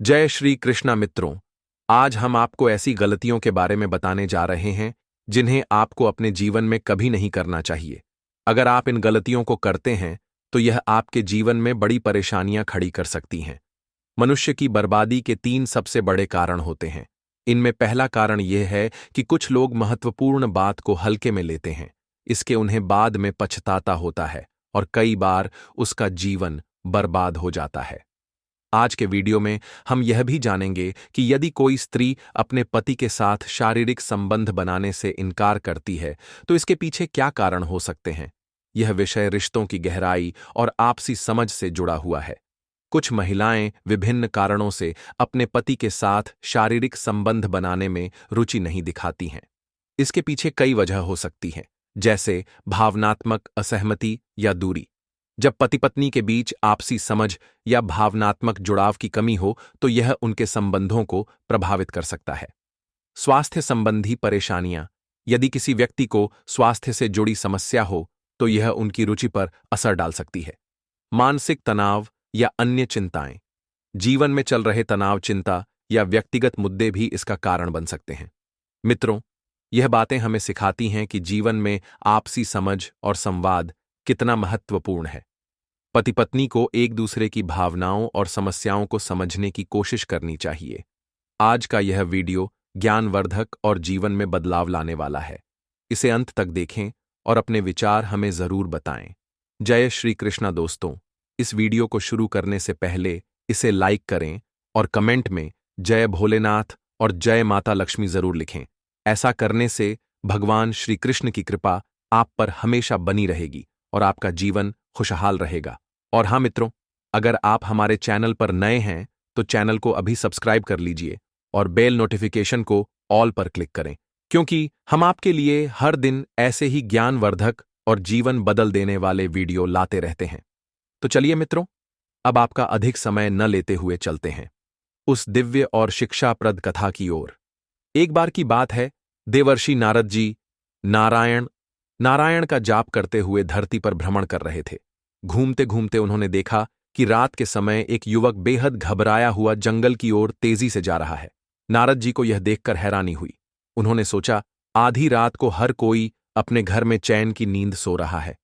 जय श्री कृष्णा मित्रों। आज हम आपको ऐसी गलतियों के बारे में बताने जा रहे हैं जिन्हें आपको अपने जीवन में कभी नहीं करना चाहिए। अगर आप इन गलतियों को करते हैं तो यह आपके जीवन में बड़ी परेशानियां खड़ी कर सकती हैं। मनुष्य की बर्बादी के 3 सबसे बड़े कारण होते हैं। इनमें पहला कारण यह है कि कुछ लोग महत्वपूर्ण बात को हल्के में लेते हैं। इसके उन्हें बाद में पछताता होता है और कई बार उसका जीवन बर्बाद हो जाता है। आज के वीडियो में हम यह भी जानेंगे कि यदि कोई स्त्री अपने पति के साथ शारीरिक संबंध बनाने से इनकार करती है तो इसके पीछे क्या कारण हो सकते हैं। यह विषय रिश्तों की गहराई और आपसी समझ से जुड़ा हुआ है। कुछ महिलाएं विभिन्न कारणों से अपने पति के साथ शारीरिक संबंध बनाने में रुचि नहीं दिखाती हैं। इसके पीछे कई वजह हो सकती हैं, जैसे भावनात्मक असहमति या दूरी। जब पति पत्नी के बीच आपसी समझ या भावनात्मक जुड़ाव की कमी हो तो यह उनके संबंधों को प्रभावित कर सकता है। स्वास्थ्य संबंधी परेशानियां। यदि किसी व्यक्ति को स्वास्थ्य से जुड़ी समस्या हो तो यह उनकी रुचि पर असर डाल सकती है। मानसिक तनाव या अन्य चिंताएं। जीवन में चल रहे तनाव, चिंता या व्यक्तिगत मुद्दे भी इसका कारण बन सकते हैं। मित्रों, यह बातें हमें सिखाती हैं कि जीवन में आपसी समझ और संवाद कितना महत्वपूर्ण है। पति पत्नी को एक दूसरे की भावनाओं और समस्याओं को समझने की कोशिश करनी चाहिए। आज का यह वीडियो ज्ञानवर्धक और जीवन में बदलाव लाने वाला है। इसे अंत तक देखें और अपने विचार हमें जरूर बताएं। जय श्री कृष्णा दोस्तों। इस वीडियो को शुरू करने से पहले इसे लाइक करें और कमेंट में जय भोलेनाथ और जय माता लक्ष्मी जरूर लिखें। ऐसा करने से भगवान श्री कृष्ण की कृपा आप पर हमेशा बनी रहेगी और आपका जीवन खुशहाल रहेगा। और हाँ मित्रों, अगर आप हमारे चैनल पर नए हैं तो चैनल को अभी सब्सक्राइब कर लीजिए और बेल नोटिफिकेशन को ऑल पर क्लिक करें, क्योंकि हम आपके लिए हर दिन ऐसे ही ज्ञानवर्धक और जीवन बदल देने वाले वीडियो लाते रहते हैं। तो चलिए मित्रों, अब आपका अधिक समय न लेते हुए चलते हैं उस दिव्य और शिक्षाप्रद कथा की ओर। एक बार की बात है, देवर्षि नारद जी नारायण का जाप करते हुए धरती पर भ्रमण कर रहे थे। घूमते घूमते उन्होंने देखा कि रात के समय एक युवक बेहद घबराया हुआ जंगल की ओर तेजी से जा रहा है। नारद जी को यह देखकर हैरानी हुई। उन्होंने सोचा, आधी रात को हर कोई अपने घर में चैन की नींद सो रहा है,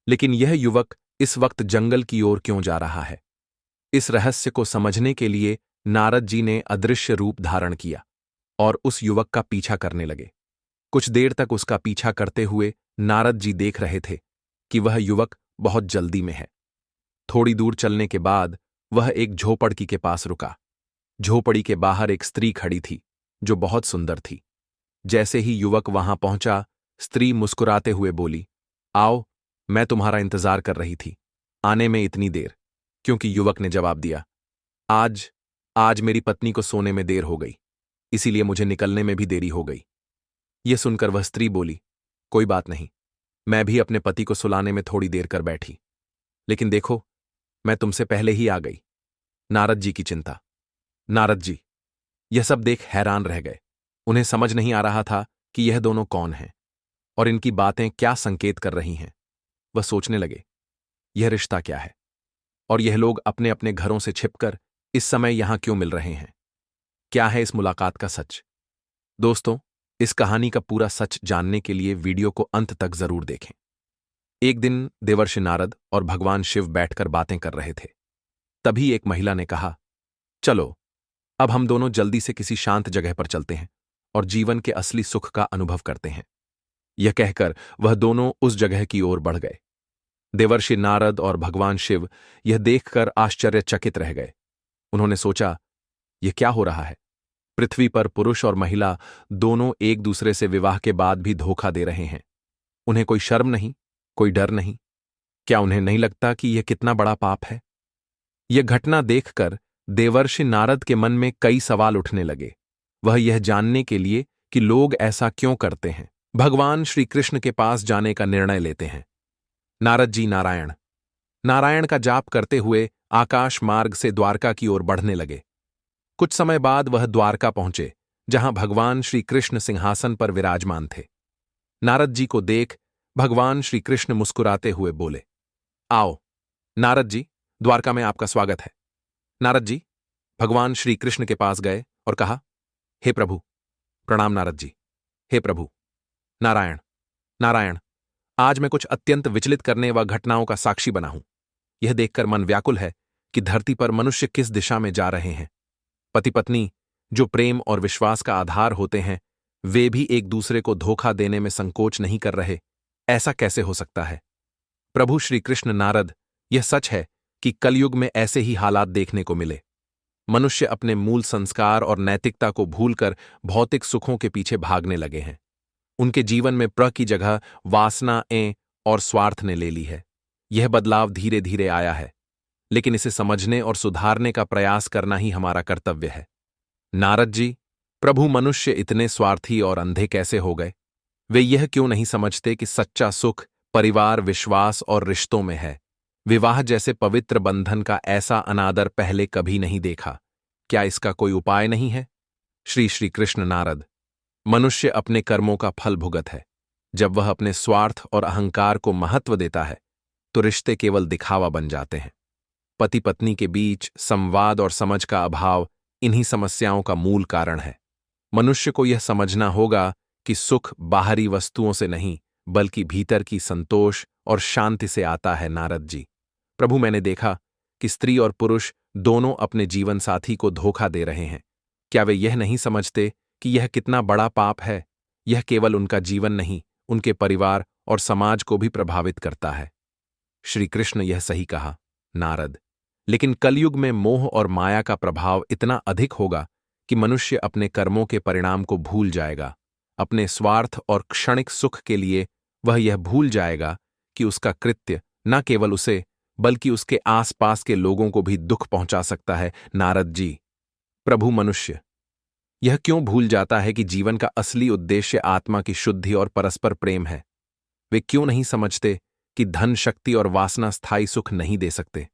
लेकिन यह युवक इस वक्त जंगल की ओर क्यों जा रहा है। इस रहस्य को समझने के लिए नारद जी ने अदृश्य रूप धारण किया और उस युवक का पीछा करने लगे। कुछ देर तक उसका पीछा करते हुए नारद जी देख रहे थे कि वह युवक बहुत जल्दी में है। थोड़ी दूर चलने के बाद वह एक झोपड़ी के पास रुका। झोपड़ी के बाहर एक स्त्री खड़ी थी जो बहुत सुंदर थी। जैसे ही युवक वहां पहुंचा, स्त्री मुस्कुराते हुए बोली, आओ, मैं तुम्हारा इंतजार कर रही थी। आने में इतनी देर? क्योंकि युवक ने जवाब दिया, आज मेरी पत्नी को सोने में देर हो गई, इसीलिए मुझे निकलने में भी देरी हो गई। यह सुनकर वह स्त्री बोली, कोई बात नहीं, मैं भी अपने पति को सुलाने में थोड़ी देर कर बैठी, लेकिन देखो, मैं तुमसे पहले ही आ गई। नारद जी की चिंता। नारद जी यह सब देख हैरान रह गए। उन्हें समझ नहीं आ रहा था कि यह दोनों कौन हैं और इनकी बातें क्या संकेत कर रही हैं। वह सोचने लगे, यह रिश्ता क्या है और यह लोग अपने अपने घरों से छिपकर इस समय यहां क्यों मिल रहे हैं। क्या है इस मुलाकात का सच? दोस्तों, इस कहानी का पूरा सच जानने के लिए वीडियो को अंत तक जरूर देखें। एक दिन देवर्षि नारद और भगवान शिव बैठकर बातें कर रहे थे। तभी एक महिला ने कहा, चलो, अब हम दोनों जल्दी से किसी शांत जगह पर चलते हैं और जीवन के असली सुख का अनुभव करते हैं। यह कहकर वह दोनों उस जगह की ओर बढ़ गए। देवर्षि नारद और भगवान शिव यह देखकर आश्चर्यचकित रह गए। उन्होंने सोचा, यह क्या हो रहा है? पृथ्वी पर पुरुष और महिला दोनों एक दूसरे से विवाह के बाद भी धोखा दे रहे हैं। उन्हें कोई शर्म नहीं, कोई डर नहीं। क्या उन्हें नहीं लगता कि यह कितना बड़ा पाप है? यह घटना देखकर देवर्षि नारद के मन में कई सवाल उठने लगे। वह यह जानने के लिए कि लोग ऐसा क्यों करते हैं, भगवान श्री कृष्ण के पास जाने का निर्णय लेते हैं। नारद जी नारायण का जाप करते हुए आकाश मार्ग से द्वारका की ओर बढ़ने लगे। कुछ समय बाद वह द्वारका पहुंचे, जहां भगवान श्री कृष्ण सिंहासन पर विराजमान थे। नारद जी को देख भगवान श्री कृष्ण मुस्कुराते हुए बोले, आओ नारद जी, द्वारका में आपका स्वागत है। नारद जी, भगवान श्री कृष्ण के पास गए और कहा, हे प्रभु। प्रणाम नारद जी। हे प्रभु। नारायण नारायण। आज मैं कुछ अत्यंत विचलित करने व घटनाओं का साक्षी बना हूं। यह देखकर मन व्याकुल है कि धरती पर मनुष्य किस दिशा में जा रहे हैं। पति पत्नी, जो प्रेम और विश्वास का आधार होते हैं, वे भी एक दूसरे को धोखा देने में संकोच नहीं कर रहे। ऐसा कैसे हो सकता है? प्रभु श्री कृष्ण नारद, यह सच है कि कलयुग में ऐसे ही हालात देखने को मिले। मनुष्य अपने मूल संस्कार और नैतिकता को भूलकर भौतिक सुखों के पीछे भागने लगे हैं। उनके जीवन में प्र की जगह वासना और स्वार्थ ने ले ली है। यह बदलाव धीरे धीरे आया है, लेकिन इसे समझने और सुधारने का प्रयास करना ही हमारा कर्तव्य है। नारद जी, प्रभु, मनुष्य इतने स्वार्थी और अंधे कैसे हो गए? वे यह क्यों नहीं समझते कि सच्चा सुख परिवार, विश्वास और रिश्तों में है? विवाह जैसे पवित्र बंधन का ऐसा अनादर पहले कभी नहीं देखा। क्या इसका कोई उपाय नहीं है? श्री श्री कृष्ण नारद, मनुष्य अपने कर्मों का फल भुगत है। जब वह अपने स्वार्थ और अहंकार को महत्व देता है, तो रिश्ते केवल दिखावा बन जाते हैं। पति पत्नी के बीच संवाद और समझ का अभाव इन्हीं समस्याओं का मूल कारण है। मनुष्य को यह समझना होगा कि सुख बाहरी वस्तुओं से नहीं, बल्कि भीतर की संतोष और शांति से आता है। नारद जी, प्रभु, मैंने देखा कि स्त्री और पुरुष दोनों अपने जीवन साथी को धोखा दे रहे हैं। क्या वे यह नहीं समझते कि यह कितना बड़ा पाप है? यह केवल उनका जीवन नहीं, उनके परिवार और समाज को भी प्रभावित करता है। श्री कृष्ण, यह सही कहा नारद, लेकिन कलयुग में मोह और माया का प्रभाव इतना अधिक होगा कि मनुष्य अपने कर्मों के परिणाम को भूल जाएगा। अपने स्वार्थ और क्षणिक सुख के लिए वह यह भूल जाएगा कि उसका कृत्य न केवल उसे बल्कि उसके आसपास के लोगों को भी दुख पहुंचा सकता है। नारद जी, प्रभु, मनुष्य यह क्यों भूल जाता है कि जीवन का असली उद्देश्य आत्मा की शुद्धि और परस्पर प्रेम है? वे क्यों नहीं समझते कि धन, शक्ति और वासना स्थायी सुख नहीं दे सकते?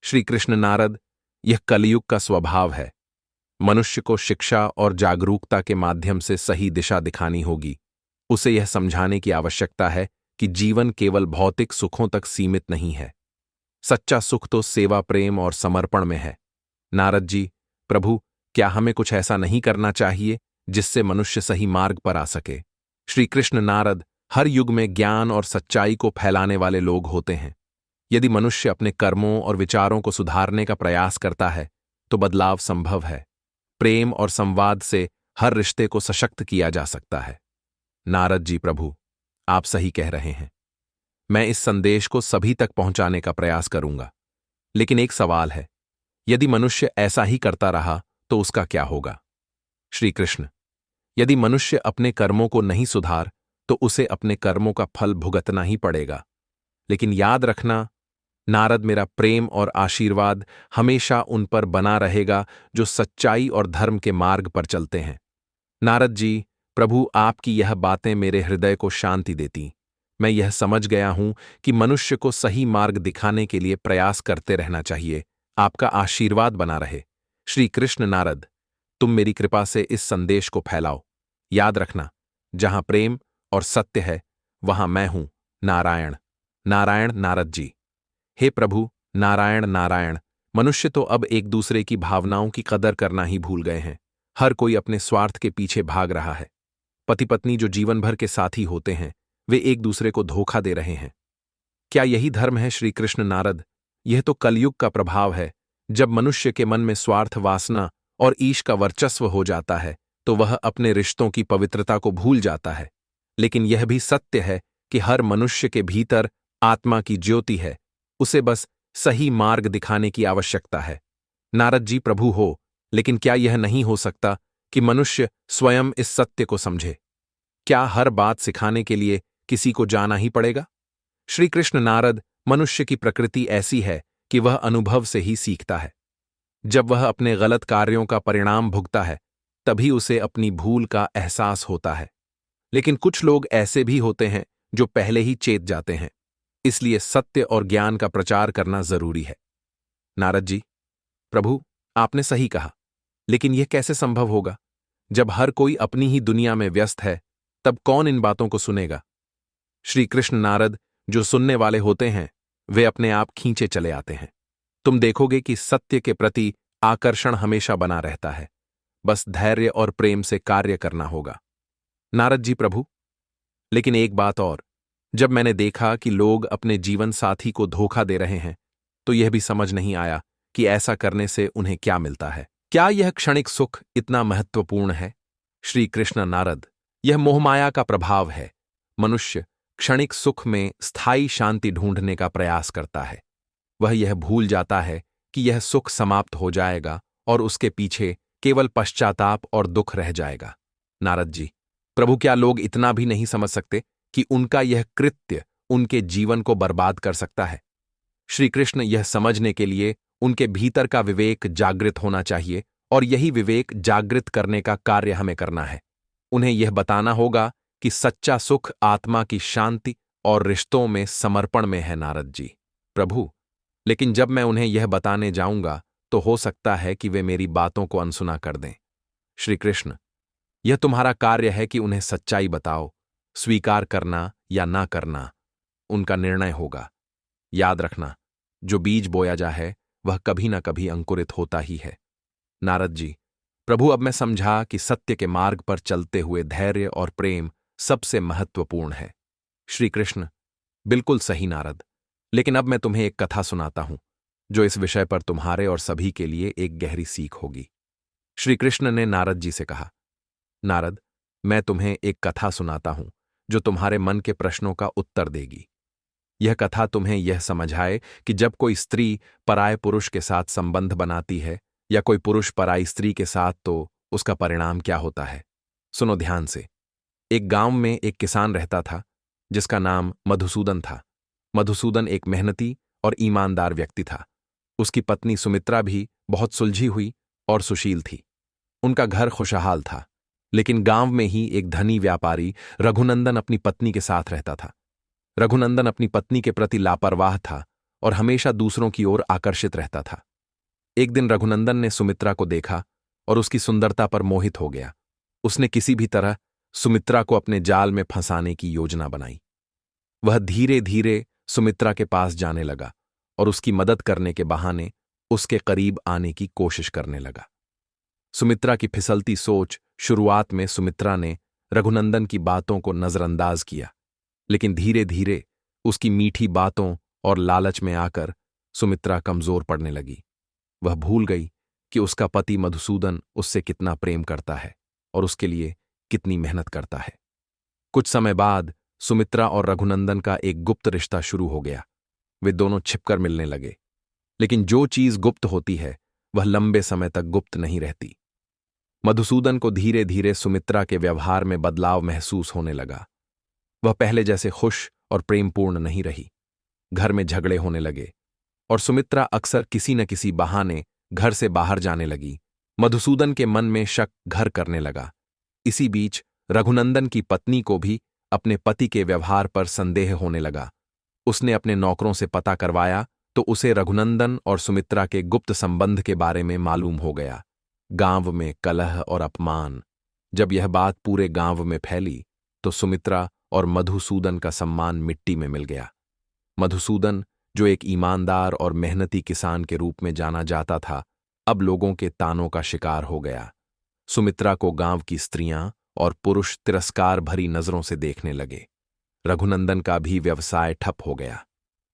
श्री कृष्ण नारद, यह कलयुग का स्वभाव है। मनुष्य को शिक्षा और जागरूकता के माध्यम से सही दिशा दिखानी होगी। उसे यह समझाने की आवश्यकता है कि जीवन केवल भौतिक सुखों तक सीमित नहीं है। सच्चा सुख तो सेवा, प्रेम और समर्पण में है। नारद जी, प्रभु, क्या हमें कुछ ऐसा नहीं करना चाहिए जिससे मनुष्य सही मार्ग पर आ सके? श्री कृष्ण नारद, हर युग में ज्ञान और सच्चाई को फैलाने वाले लोग होते हैं। यदि मनुष्य अपने कर्मों और विचारों को सुधारने का प्रयास करता है, तो बदलाव संभव है। प्रेम और संवाद से हर रिश्ते को सशक्त किया जा सकता है। नारद जी, प्रभु, आप सही कह रहे हैं। मैं इस संदेश को सभी तक पहुंचाने का प्रयास करूंगा। लेकिन एक सवाल है, यदि मनुष्य ऐसा ही करता रहा तो उसका क्या होगा? श्री कृष्ण, यदि मनुष्य अपने कर्मों को नहीं सुधार तो उसे अपने कर्मों का फल भुगतना ही पड़ेगा। लेकिन याद रखना नारद, मेरा प्रेम और आशीर्वाद हमेशा उन पर बना रहेगा जो सच्चाई और धर्म के मार्ग पर चलते हैं। नारद जी, प्रभु, आपकी यह बातें मेरे हृदय को शांति देती। मैं यह समझ गया हूं कि मनुष्य को सही मार्ग दिखाने के लिए प्रयास करते रहना चाहिए। आपका आशीर्वाद बना रहे। श्री कृष्ण नारद, तुम मेरी कृपा से इस संदेश को फैलाओ। याद रखना, जहां प्रेम और सत्य है, वहां मैं हूं। नारायण नारायण। नारद जी, हे प्रभु, नारायण नारायण। मनुष्य तो अब एक दूसरे की भावनाओं की कदर करना ही भूल गए हैं। हर कोई अपने स्वार्थ के पीछे भाग रहा है। पति पत्नी जो जीवन भर के साथी होते हैं, वे एक दूसरे को धोखा दे रहे हैं। क्या यही धर्म है? श्री कृष्ण नारद, यह तो कलयुग का प्रभाव है। जब मनुष्य के मन में स्वार्थ, वासना और ईश का वर्चस्व हो जाता है, तो वह अपने रिश्तों की पवित्रता को भूल जाता है। लेकिन यह भी सत्य है कि हर मनुष्य के भीतर आत्मा की ज्योति है। उसे बस सही मार्ग दिखाने की आवश्यकता है। नारद जी, प्रभु हो, लेकिन क्या यह नहीं हो सकता कि मनुष्य स्वयं इस सत्य को समझे? क्या हर बात सिखाने के लिए किसी को जाना ही पड़ेगा? श्री कृष्ण नारद, मनुष्य की प्रकृति ऐसी है कि वह अनुभव से ही सीखता है। जब वह अपने गलत कार्यों का परिणाम भुगता है, तभी उसे अपनी भूल का एहसास होता है। लेकिन कुछ लोग ऐसे भी होते हैं जो पहले ही चेत जाते हैं। इसलिए सत्य और ज्ञान का प्रचार करना जरूरी है। नारद जी, प्रभु, आपने सही कहा, लेकिन यह कैसे संभव होगा? जब हर कोई अपनी ही दुनिया में व्यस्त है, तब कौन इन बातों को सुनेगा? श्री कृष्ण नारद, जो सुनने वाले होते हैं, वे अपने आप खींचे चले आते हैं। तुम देखोगे कि सत्य के प्रति आकर्षण हमेशा बना रहता है। बस धैर्य और प्रेम से कार्य करना होगा। नारद जी प्रभु, लेकिन एक बात और, जब मैंने देखा कि लोग अपने जीवन साथी को धोखा दे रहे हैं, तो यह भी समझ नहीं आया कि ऐसा करने से उन्हें क्या मिलता है। क्या यह क्षणिक सुख इतना महत्वपूर्ण है? श्री कृष्ण नारद, यह मोहमाया का प्रभाव है। मनुष्य क्षणिक सुख में स्थायी शांति ढूंढने का प्रयास करता है। वह यह भूल जाता है कि यह सुख समाप्त हो जाएगा और उसके पीछे केवल पश्चाताप और दुख रह जाएगा। नारद जी प्रभु, क्या लोग इतना भी नहीं समझ सकते कि उनका यह कृत्य उनके जीवन को बर्बाद कर सकता है? श्री कृष्ण, यह समझने के लिए उनके भीतर का विवेक जागृत होना चाहिए और यही विवेक जागृत करने का कार्य हमें करना है। उन्हें यह बताना होगा कि सच्चा सुख आत्मा की शांति और रिश्तों में समर्पण में है। नारद जी प्रभु, लेकिन जब मैं उन्हें यह बताने जाऊंगा तो हो सकता है कि वे मेरी बातों को अनसुना कर दें। श्री कृष्ण, यह तुम्हारा कार्य है कि उन्हें सच्चाई बताओ। स्वीकार करना या ना करना उनका निर्णय होगा। याद रखना, जो बीज बोया जा है वह कभी ना कभी अंकुरित होता ही है। नारद जी प्रभु, अब मैं समझा कि सत्य के मार्ग पर चलते हुए धैर्य और प्रेम सबसे महत्वपूर्ण है। श्री कृष्ण, बिल्कुल सही नारद, लेकिन अब मैं तुम्हें एक कथा सुनाता हूं जो इस विषय पर तुम्हारे और सभी के लिए एक गहरी सीख होगी। श्री कृष्ण ने नारद जी से कहा, नारद, मैं तुम्हें एक कथा सुनाता हूं जो तुम्हारे मन के प्रश्नों का उत्तर देगी। यह कथा तुम्हें यह समझाए कि जब कोई स्त्री पराये पुरुष के साथ संबंध बनाती है या कोई पुरुष पराई स्त्री के साथ, तो उसका परिणाम क्या होता है। सुनो ध्यान से। एक गांव में एक किसान रहता था जिसका नाम मधुसूदन था। मधुसूदन एक मेहनती और ईमानदार व्यक्ति था। उसकी पत्नी सुमित्रा भी बहुत सुलझी हुई और सुशील थी। उनका घर खुशहाल था। लेकिन गांव में ही एक धनी व्यापारी रघुनंदन अपनी पत्नी के साथ रहता था। रघुनंदन अपनी पत्नी के प्रति लापरवाह था और हमेशा दूसरों की ओर आकर्षित रहता था। एक दिन रघुनंदन ने सुमित्रा को देखा और उसकी सुंदरता पर मोहित हो गया। उसने किसी भी तरह सुमित्रा को अपने जाल में फंसाने की योजना बनाई। वह धीरे धीरे सुमित्रा के पास जाने लगा और उसकी मदद करने के बहाने उसके करीब आने की कोशिश करने लगा। सुमित्रा की फिसलती सोच, शुरुआत में सुमित्रा ने रघुनंदन की बातों को नजरअंदाज किया, लेकिन धीरे धीरे उसकी मीठी बातों और लालच में आकर सुमित्रा कमजोर पड़ने लगी। वह भूल गई कि उसका पति मधुसूदन उससे कितना प्रेम करता है और उसके लिए कितनी मेहनत करता है। कुछ समय बाद सुमित्रा और रघुनंदन का एक गुप्त रिश्ता शुरू हो गया। वे दोनों छिपकर मिलने लगे। लेकिन जो चीज गुप्त होती है वह लंबे समय तक गुप्त नहीं रहती। मधुसूदन को धीरे धीरे सुमित्रा के व्यवहार में बदलाव महसूस होने लगा। वह पहले जैसे खुश और प्रेमपूर्ण नहीं रही। घर में झगड़े होने लगे और सुमित्रा अक्सर किसी न किसी बहाने घर से बाहर जाने लगी। मधुसूदन के मन में शक घर करने लगा। इसी बीच रघुनंदन की पत्नी को भी अपने पति के व्यवहार पर संदेह होने लगा। उसने अपने नौकरों से पता करवाया तो उसे रघुनंदन और सुमित्रा के गुप्त संबंध के बारे में मालूम हो गया। गांव में कलह और अपमान। जब यह बात पूरे गांव में फैली तो सुमित्रा और मधुसूदन का सम्मान मिट्टी में मिल गया। मधुसूदन, जो एक ईमानदार और मेहनती किसान के रूप में जाना जाता था, अब लोगों के तानों का शिकार हो गया। सुमित्रा को गांव की स्त्रियां और पुरुष तिरस्कार भरी नजरों से देखने लगे। रघुनंदन का भी व्यवसाय ठप हो गया।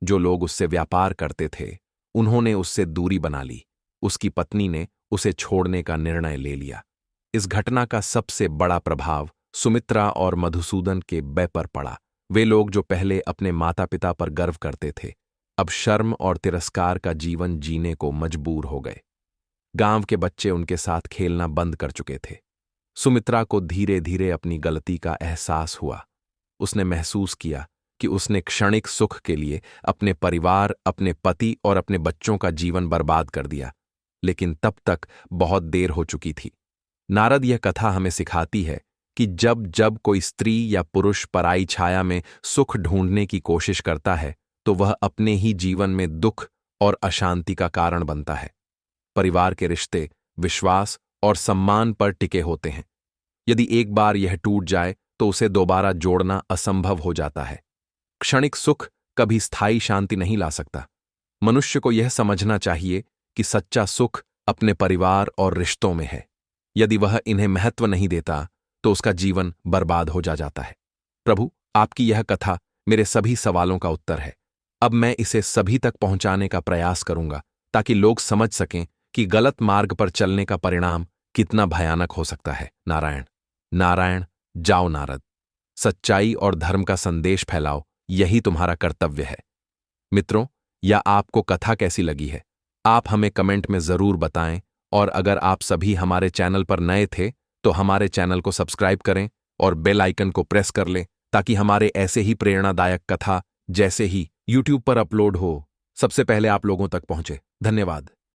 जो लोग उससे व्यापार करते थे उन्होंने उससे दूरी बना ली। उसकी पत्नी ने उसे छोड़ने का निर्णय ले लिया। इस घटना का सबसे बड़ा प्रभाव सुमित्रा और मधुसूदन के बै पर पड़ा। वे लोग जो पहले अपने माता पिता पर गर्व करते थे, अब शर्म और तिरस्कार का जीवन जीने को मजबूर हो गए। गांव के बच्चे उनके साथ खेलना बंद कर चुके थे। सुमित्रा को धीरे धीरे अपनी गलती का एहसास हुआ। उसने महसूस किया कि उसने क्षणिक सुख के लिए अपने परिवार, अपने पति और अपने बच्चों का जीवन बर्बाद कर दिया। लेकिन तब तक बहुत देर हो चुकी थी। नारद, यह कथा हमें सिखाती है कि जब जब कोई स्त्री या पुरुष पराई छाया में सुख ढूंढने की कोशिश करता है तो वह अपने ही जीवन में दुख और अशांति का कारण बनता है। परिवार के रिश्ते विश्वास और सम्मान पर टिके होते हैं। यदि एक बार यह टूट जाए तो उसे दोबारा जोड़ना असंभव हो जाता है। क्षणिक सुख कभी स्थायी शांति नहीं ला सकता। मनुष्य को यह समझना चाहिए कि सच्चा सुख अपने परिवार और रिश्तों में है। यदि वह इन्हें महत्व नहीं देता तो उसका जीवन बर्बाद हो जाता है। प्रभु, आपकी यह कथा मेरे सभी सवालों का उत्तर है। अब मैं इसे सभी तक पहुंचाने का प्रयास करूंगा ताकि लोग समझ सकें कि गलत मार्ग पर चलने का परिणाम कितना भयानक हो सकता है। नारायण नारायण। जाओ नारद, सच्चाई और धर्म का संदेश फैलाओ, यही तुम्हारा कर्तव्य है। मित्रों, या आपको कथा कैसी लगी है? आप हमें कमेंट में जरूर बताएं, और अगर आप सभी हमारे चैनल पर नए थे तो हमारे चैनल को सब्सक्राइब करें और बेल आइकन को प्रेस कर लें ताकि हमारे ऐसे ही प्रेरणादायक कथा जैसे ही यूट्यूब पर अपलोड हो सबसे पहले आप लोगों तक पहुंचे। धन्यवाद।